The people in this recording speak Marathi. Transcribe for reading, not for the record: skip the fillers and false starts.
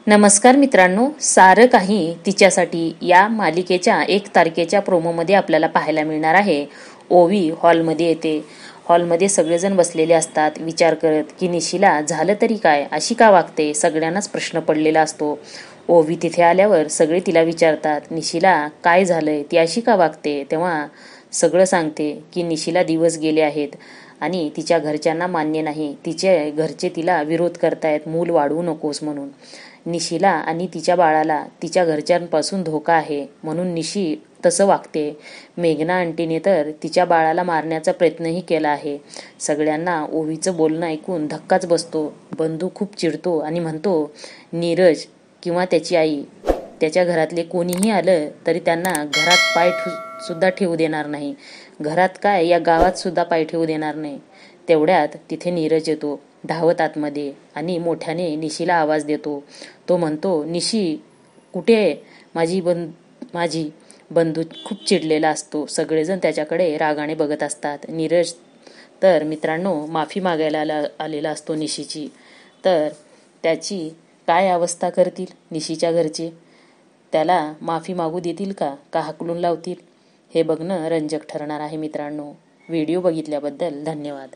नमस्कार मित्रांनो, सारं काही तिच्यासाठी या मालिकेच्या 1 तारखेच्या प्रोमोमध्ये आपल्याला पाहायला मिळणार आहे. ओवी हॉलमध्ये येते. हॉलमध्ये सगळेजण बसलेले असतात विचार करत की निशिला झालं तरी काय, अशी का वागते. सगळ्यांनाच प्रश्न पडलेला असतो. ओवी तिथे आल्यावर सगळे तिला विचारतात निशिला काय झालंय, ती अशी का वागते. तेव्हा सगळं सांगते की निशिला दिवस गेले आहेत आणि तिच्या घरच्यांना मान्य नाही. तिचे घरचे तिला विरोध करतायत मूल वाढवू नकोस म्हणून. निशिला आणि तिच्या बाळाला तिच्या घरच्यांपासून धोका आहे म्हणून निशी तसं वागते. मेघना आंटीने तर तिच्या बाळाला मारण्याचा प्रयत्नही केला आहे. सगळ्यांना ओवीचं बोलणं ऐकून धक्काच बसतो. बंधू खूप चिडतो आणि म्हणतो नीरज किंवा त्याची आई त्याच्या घरातले कोणीही आलं तरी त्यांना घरात पाय सुद्धा ठेवू देणार नाही. घरात काय, या गावात सुद्धा पाय ठेवू देणार नाही. तेवढ्यात तिथे नीरज येतो धावत आतमध्ये आणि मोठ्याने निशीला आवाज देतो. तो म्हणतो निशी कुठे आहे. माझी बंधू खूप चिडलेला असतो. सगळेजण त्याच्याकडे रागाने बघत असतात. नीरज तर मित्रांनो माफी मागायला आलेला असतो निशीची. तर त्याची काय अवस्था करतील निशीच्या घरचे. त्याला माफी मागू देतील का हाकलून लावतील, हे बघणं रंजक ठरणार आहे मित्रांनो. व्हिडिओ बघितल्याबद्दल धन्यवाद.